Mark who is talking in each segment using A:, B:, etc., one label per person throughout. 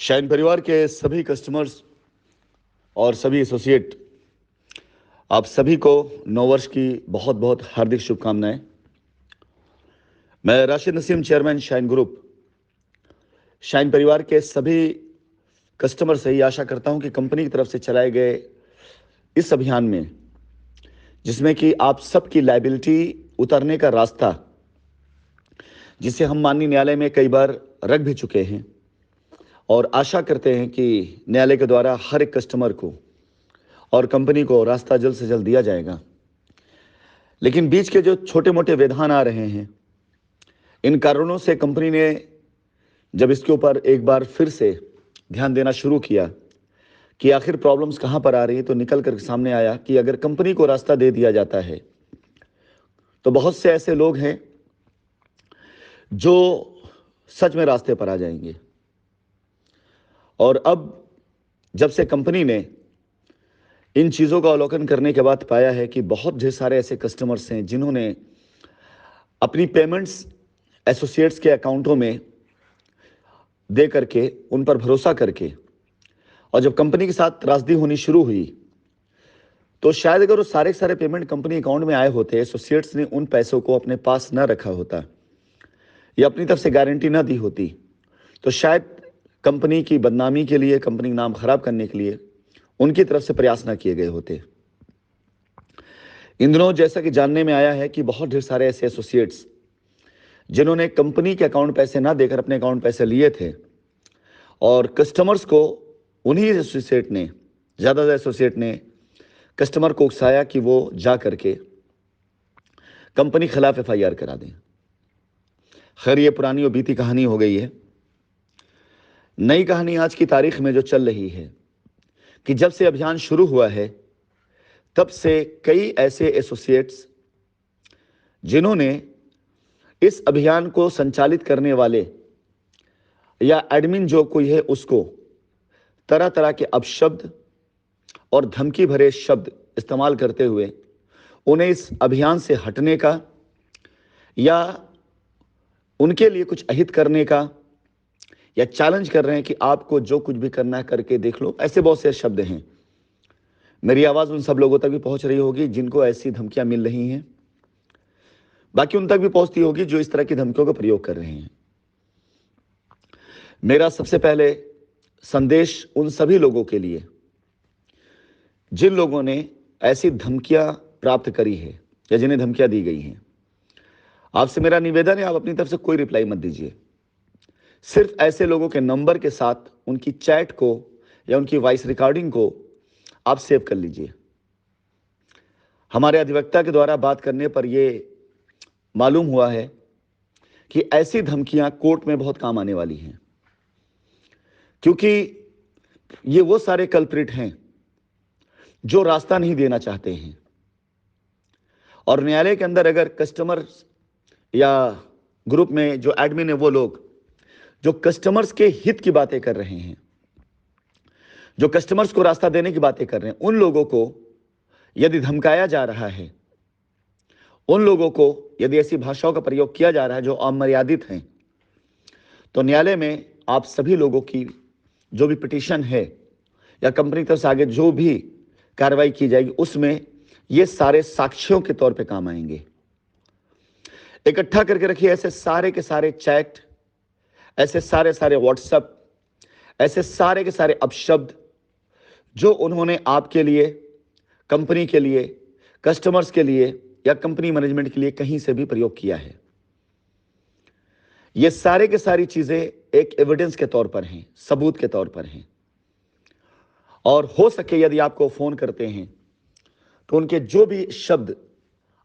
A: Shine परिवार के सभी कस्टमर्स और सभी एसोसिएट, आप सभी को नववर्ष की बहुत बहुत हार्दिक शुभकामनाएं। मैं Rashid Naseem, chairman shine group, shine परिवार के सभी कस्टमर से ही आशा करता हूं कि कंपनी की तरफ से चलाए गए इस अभियान में, जिसमें कि आप सबकी लायबिलिटी उतरने का रास्ता, जिसे हम माननीय न्यायालय में कई बार रख भी चुके हैं और आशा करते हैं कि न्यायालय के द्वारा हर एक कस्टमर को और कंपनी को रास्ता जल्द से जल्द दिया जाएगा। लेकिन बीच के जो छोटे मोटे व्यवधान आ रहे हैं, इन कारणों से कंपनी ने जब इसके ऊपर एक बार फिर से ध्यान देना शुरू किया कि आखिर प्रॉब्लम्स कहां पर आ रही है, तो निकल कर सामने आया कि अगर कंपनी को रास्ता दे दिया जाता है तो बहुत से ऐसे लोग हैं जो सच में रास्ते पर आ जाएंगे। और अब जब से कंपनी ने इन चीज़ों का अवलोकन करने के बाद पाया है कि बहुत ढेर सारे ऐसे कस्टमर्स हैं जिन्होंने अपनी पेमेंट्स एसोसिएट्स के अकाउंटों में दे करके, उन पर भरोसा करके, और जब कंपनी के साथ त्रासदी होनी शुरू हुई तो शायद अगर वो सारे के सारे पेमेंट कंपनी अकाउंट में आए होते, एसोसिएट्स ने उन पैसों को अपने पास न रखा होता या अपनी तरफ से गारंटी न दी होती, तो शायद कंपनी की बदनामी के लिए, कंपनी का नाम खराब करने के लिए उनकी तरफ से प्रयास न किए गए होते। इन दिनों जैसा कि जानने में आया है कि बहुत ढेर सारे ऐसे एसोसिएट्स जिन्होंने कंपनी के अकाउंट पैसे ना देकर अपने अकाउंट पैसे लिए थे, और कस्टमर्स को उन्हीं एसोसिएट ने, ज़्यादातर एसोसिएट ने कस्टमर को उकसाया कि वो जा करके कंपनी खिलाफ एफआईआर करा दें। खैर, ये पुरानी और बीती कहानी हो गई है। नई कहानी आज की तारीख में जो चल रही है कि जब से अभियान शुरू हुआ है तब से कई ऐसे एसोसिएट्स जिन्होंने इस अभियान को संचालित करने वाले या एडमिन जो कोई है उसको तरह तरह के अपशब्द और धमकी भरे शब्द इस्तेमाल करते हुए उन्हें इस अभियान से हटने का या उनके लिए कुछ अहित करने का या चैलेंज कर रहे हैं कि आपको जो कुछ भी करना है करके देख लो। ऐसे बहुत से शब्द हैं। मेरी आवाज़ उन सब लोगों तक भी पहुंच रही होगी जिनको ऐसी धमकियां मिल रही हैं, बाकी उन तक भी पहुंचती होगी जो इस तरह की धमकियों का प्रयोग कर रहे हैं। मेरा सबसे पहले संदेश उन सभी लोगों के लिए जिन लोगों ने ऐसी धमकियां प्राप्त करी है या जिन्हें धमकियां दी गई हैं, आपसे मेरा निवेदन है, आप अपनी तरफ से कोई रिप्लाई मत दीजिए। सिर्फ ऐसे लोगों के नंबर के साथ उनकी चैट को या उनकी वॉइस रिकॉर्डिंग को आप सेव कर लीजिए। हमारे अधिवक्ता के द्वारा बात करने पर यह मालूम हुआ है कि ऐसी धमकियां कोर्ट में बहुत काम आने वाली हैं, क्योंकि ये वो सारे कल्प्रिट हैं जो रास्ता नहीं देना चाहते हैं। और न्यायालय के अंदर अगर कस्टमर्स या ग्रुप में जो एडमिन है, वो लोग जो कस्टमर्स के हित की बातें कर रहे हैं, जो कस्टमर्स को रास्ता देने की बातें कर रहे हैं, उन लोगों को यदि धमकाया जा रहा है, उन लोगों को यदि ऐसी भाषाओं का प्रयोग किया जा रहा है जो अमर्यादित हैं, तो न्यायालय में आप सभी लोगों की जो भी पिटीशन है या कंपनी की तरफ से आगे जो भी कार्रवाई की जाएगी, उसमें ये सारे साक्ष्यों के तौर पे काम आएंगे। इकट्ठा करके रखिए ऐसे सारे के सारे चैट, ऐसे सारे सारे व्हाट्सएप, ऐसे सारे के सारे अपशब्द जो उन्होंने आपके लिए, कंपनी के लिए, कस्टमर्स के लिए या कंपनी मैनेजमेंट के लिए कहीं से भी प्रयोग किया है। ये सारे के सारी चीजें एक एविडेंस के तौर पर हैं, सबूत के तौर पर हैं। और हो सके यदि आपको फोन करते हैं तो उनके जो भी शब्द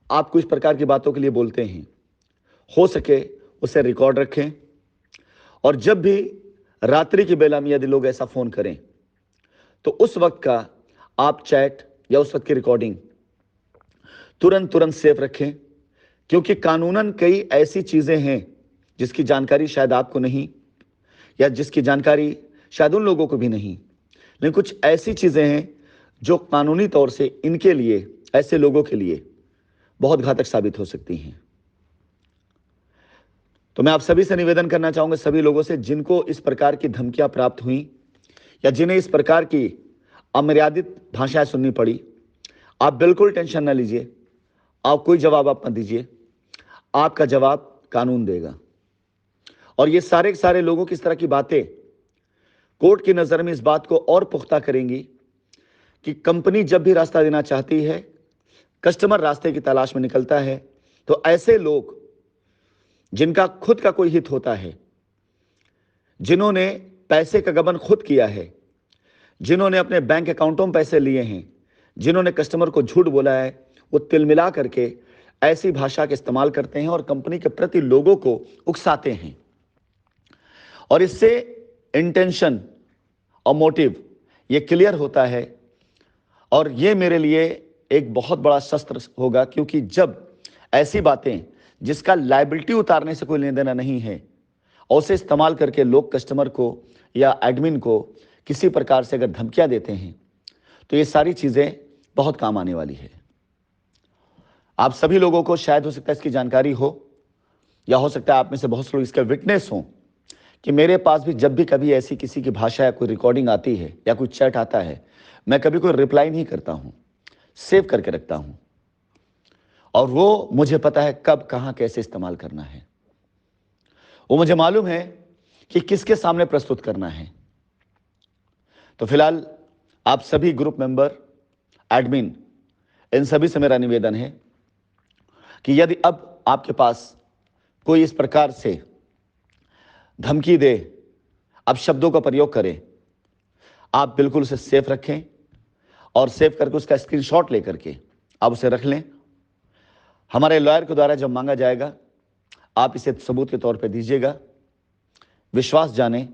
A: आपको इस प्रकार की बातों के लिए बोलते हैं, हो सके उसे रिकॉर्ड रखें। और जब भी रात्रि की बेला में यदि लोग ऐसा फोन करें तो उस वक्त का आप चैट या उस वक्त की रिकॉर्डिंग तुरंत सेव रखें, क्योंकि कानूनन कई ऐसी चीजें हैं जिसकी जानकारी शायद आपको नहीं, या जिसकी जानकारी शायद उन लोगों को भी नहीं, लेकिन कुछ ऐसी चीजें हैं जो कानूनी तौर से इनके लिए, ऐसे लोगों के लिए बहुत घातक साबित हो सकती हैं। तो मैं आप सभी से निवेदन करना चाहूंगा, सभी लोगों से जिनको इस प्रकार की धमकियां प्राप्त हुई या जिन्हें इस प्रकार की अमर्यादित भाषाएं सुननी पड़ी, आप बिल्कुल टेंशन ना लीजिए। आप कोई जवाब आप मत दीजिए, आपका जवाब कानून देगा। और ये सारे के सारे लोगों की इस तरह की बातें कोर्ट की नजर में इस बात को और पुख्ता करेंगी कि कंपनी जब भी रास्ता देना चाहती है, कस्टमर रास्ते की तलाश में निकलता है, तो ऐसे लोग जिनका खुद का कोई हित होता है, जिन्होंने पैसे का गबन खुद किया है, जिन्होंने अपने बैंक अकाउंटों में पैसे लिए हैं, जिन्होंने कस्टमर को झूठ बोला है, वो तिलमिला करके ऐसी भाषा का इस्तेमाल करते हैं और कंपनी के प्रति लोगों को उकसाते हैं। और इससे इंटेंशन और मोटिव ये क्लियर होता है। और ये मेरे लिए एक बहुत बड़ा शस्त्र होगा, क्योंकि जब ऐसी बातें जिसका लायबिलिटी उतारने से कोई लेना देना नहीं है और उसे इस्तेमाल करके लोग कस्टमर को या एडमिन को किसी प्रकार से अगर धमकियां देते हैं, तो ये सारी चीजें बहुत काम आने वाली है। आप सभी लोगों को शायद हो सकता है इसकी जानकारी हो, या हो सकता है आप में से बहुत से लोग इसका विटनेस हों कि मेरे पास भी जब भी कभी ऐसी किसी की भाषा या कोई रिकॉर्डिंग आती है या कोई चैट आता है, मैं कभी कोई रिप्लाई नहीं करता हूं, सेव करके रखता हूं। और वो मुझे पता है कब कहां कैसे इस्तेमाल करना है। वो मुझे मालूम है कि किसके सामने प्रस्तुत करना है। तो फिलहाल आप सभी ग्रुप मेंबर, एडमिन, इन सभी से मेरा निवेदन है कि यदि अब आपके पास कोई इस प्रकार से धमकी दे, अब शब्दों का प्रयोग करे, आप बिल्कुल उसे सेफ रखें और सेव करके उसका स्क्रीनशॉट लेकर के आप उसे रख लें। हमारे लॉयर के द्वारा जब मांगा जाएगा, आप इसे सबूत के तौर पे दीजिएगा। विश्वास जाने,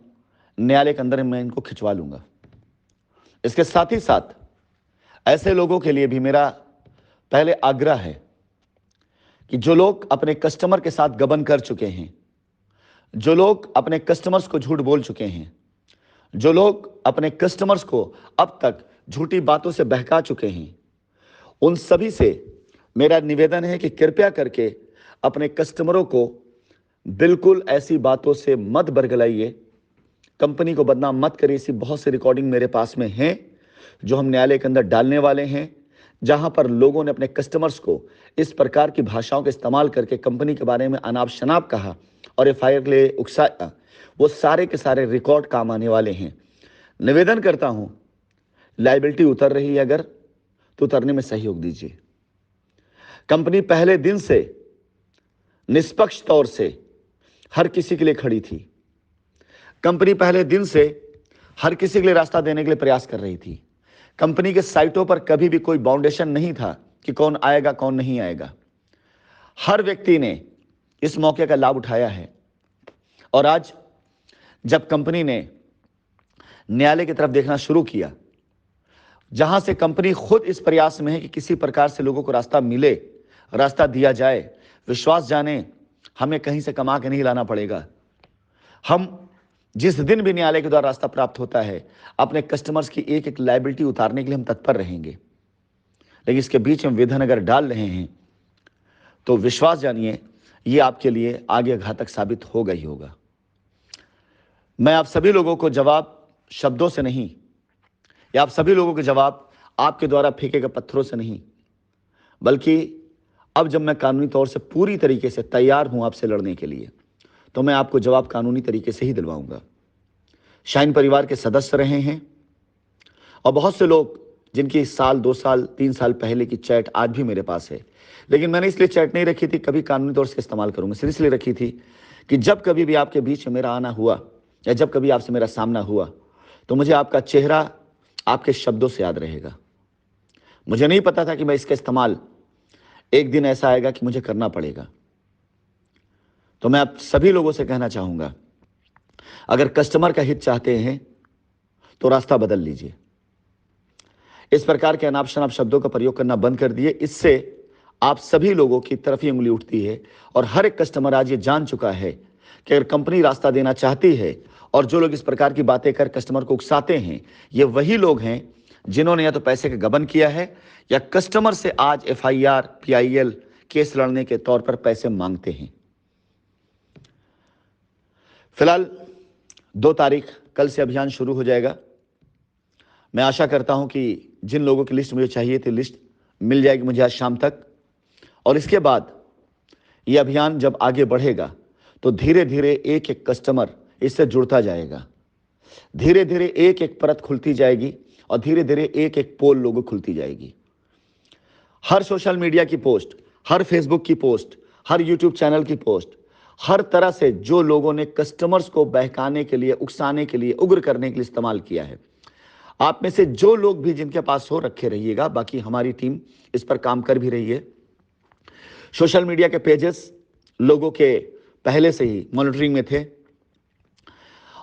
A: न्यायालय के अंदर मैं इनको खिंचवा लूंगा। इसके साथ ही साथ ऐसे लोगों के लिए भी मेरा पहले आग्रह है कि जो लोग अपने कस्टमर के साथ गबन कर चुके हैं, जो लोग अपने कस्टमर्स को झूठ बोल चुके हैं, जो लोग अपने कस्टमर्स को अब तक झूठी बातों से बहका चुके हैं, उन सभी से मेरा निवेदन है कि कृपया करके अपने कस्टमरों को बिल्कुल ऐसी बातों से मत बरगलाइए, कंपनी को बदनाम मत करिए। ऐसी बहुत सी रिकॉर्डिंग मेरे पास में हैं जो हम न्यायालय के अंदर डालने वाले हैं, जहां पर लोगों ने अपने कस्टमर्स को इस प्रकार की भाषाओं का इस्तेमाल करके कंपनी के बारे में अनाप शनाप कहा और एफआईआर के लिए उकसाया। वो सारे के सारे रिकॉर्ड काम आने वाले हैं। निवेदन करता हूं, लायबिलिटी उतर रही है अगर, तो उतरने में सहयोग दीजिए। कंपनी पहले दिन से निष्पक्ष तौर से हर किसी के लिए खड़ी थी। कंपनी पहले दिन से हर किसी के लिए रास्ता देने के लिए प्रयास कर रही थी। कंपनी के साइटों पर कभी भी कोई बाउंडेशन नहीं था कि कौन आएगा कौन नहीं आएगा। हर व्यक्ति ने इस मौके का लाभ उठाया है। और आज जब कंपनी ने न्यायालय की तरफ देखना शुरू किया, जहां से कंपनी खुद इस प्रयास में है कि किसी प्रकार से लोगों को रास्ता मिले, रास्ता दिया जाए, विश्वास जाने हमें कहीं से कमा के नहीं लाना पड़ेगा। हम जिस दिन भी न्यायालय के द्वारा रास्ता प्राप्त होता है, अपने कस्टमर्स की एक एक लायबिलिटी उतारने के लिए हम तत्पर रहेंगे। लेकिन इसके बीच में विघन अगर डाल रहे हैं, तो विश्वास जानिए ये आपके लिए आगे घातक साबित होगा ही होगा। मैं आप सभी लोगों को जवाब शब्दों से नहीं, या आप सभी लोगों के जवाब आपके द्वारा फेंके गए पत्थरों से नहीं, बल्कि अब जब मैं कानूनी तौर से पूरी तरीके से तैयार हूं आपसे लड़ने के लिए, तो मैं आपको जवाब कानूनी तरीके से ही दिलवाऊंगा। शाइन परिवार के सदस्य रहे हैं और बहुत से लोग जिनकी साल 2 साल 3 साल पहले की चैट आज भी मेरे पास है, लेकिन मैंने इसलिए चैट नहीं रखी थी कभी कानूनी तौर से इस्तेमाल करूंगा, सिर्फ इसलिए रखी थी कि जब कभी भी आपके बीच में मेरा आना हुआ या जब कभी आपसे मेरा सामना हुआ, तो मुझे आपका चेहरा आपके शब्दों से याद रहेगा। मुझे नहीं पता था कि मैं इसका इस्तेमाल एक दिन ऐसा आएगा कि मुझे करना पड़ेगा। तो मैं आप सभी लोगों से कहना चाहूंगा, अगर कस्टमर का हित चाहते हैं तो रास्ता बदल लीजिए। इस प्रकार के अनाप शनाप शब्दों का प्रयोग करना बंद कर दिए। इससे आप सभी लोगों की तरफ ही उंगली उठती है और हर एक कस्टमर आज ये जान चुका है कि अगर कंपनी रास्ता देना चाहती है, और जो लोग इस प्रकार की बातें कर कस्टमर को उकसाते हैं, ये वही लोग हैं जिन्होंने या तो पैसे का गबन किया है या कस्टमर से आज एफआईआर, पीआईएल केस लड़ने के तौर पर पैसे मांगते हैं। फिलहाल 2 तारीख कल से अभियान शुरू हो जाएगा। मैं आशा करता हूं कि जिन लोगों की लिस्ट मुझे चाहिए थी, लिस्ट मिल जाएगी मुझे आज शाम तक। और इसके बाद यह अभियान जब आगे बढ़ेगा तो धीरे धीरे एक एक कस्टमर इससे जुड़ता जाएगा, धीरे धीरे एक एक परत खुलती जाएगी और धीरे धीरे एक एक पोल लोगों खुलती जाएगी। हर सोशल मीडिया की पोस्ट, हर फेसबुक की पोस्ट, हर यूट्यूब चैनल की पोस्ट, हर तरह से जो लोगों ने कस्टमर्स को बहकाने के लिए, उकसाने के लिए, उग्र करने के लिए इस्तेमाल किया है, आप में से जो लोग भी जिनके पास हो रखे रहिएगा। बाकी हमारी टीम इस पर काम कर भी रही है। सोशल मीडिया के पेजेस लोगों के पहले से ही मॉनिटरिंग में थे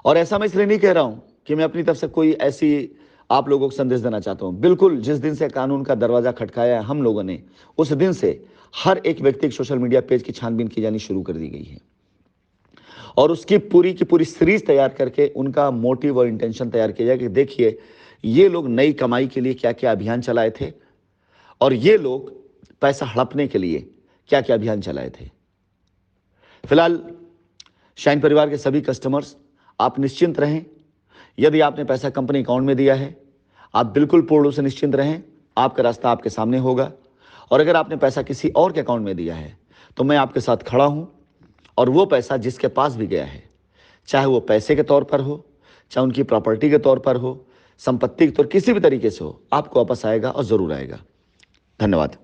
A: और ऐसा मैं इसलिए नहीं कह रहा हूं कि मैं अपनी तरफ से कोई ऐसी आप लोगों को संदेश देना चाहता हूं। बिल्कुल जिस दिन से कानून का दरवाजा खटकाया है हम लोगों ने, उस दिन से हर एक व्यक्ति के सोशल मीडिया पेज की छानबीन की जानी शुरू कर दी गई है और उसकी पूरी की पूरी सीरीज तैयार करके उनका मोटिव और इंटेंशन तैयार किया जाए कि देखिए ये लोग नई कमाई के लिए क्या क्या अभियान चलाए थे और ये लोग पैसा हड़पने के लिए क्या क्या अभियान चलाए थे। फिलहाल शाइन परिवार के सभी कस्टमर्स आप निश्चिंत रहें। यदि आपने पैसा कंपनी अकाउंट में दिया है, आप बिल्कुल पूर्ण रूप से निश्चिंत रहें, आपका रास्ता आपके सामने होगा। और अगर आपने पैसा किसी और के अकाउंट में दिया है तो मैं आपके साथ खड़ा हूं और वो पैसा जिसके पास भी गया है, चाहे वो पैसे के तौर पर हो, चाहे उनकी प्रॉपर्टी के तौर पर हो, संपत्ति के तौर किसी भी तरीके से हो, आपको वापस आएगा और जरूर आएगा। धन्यवाद।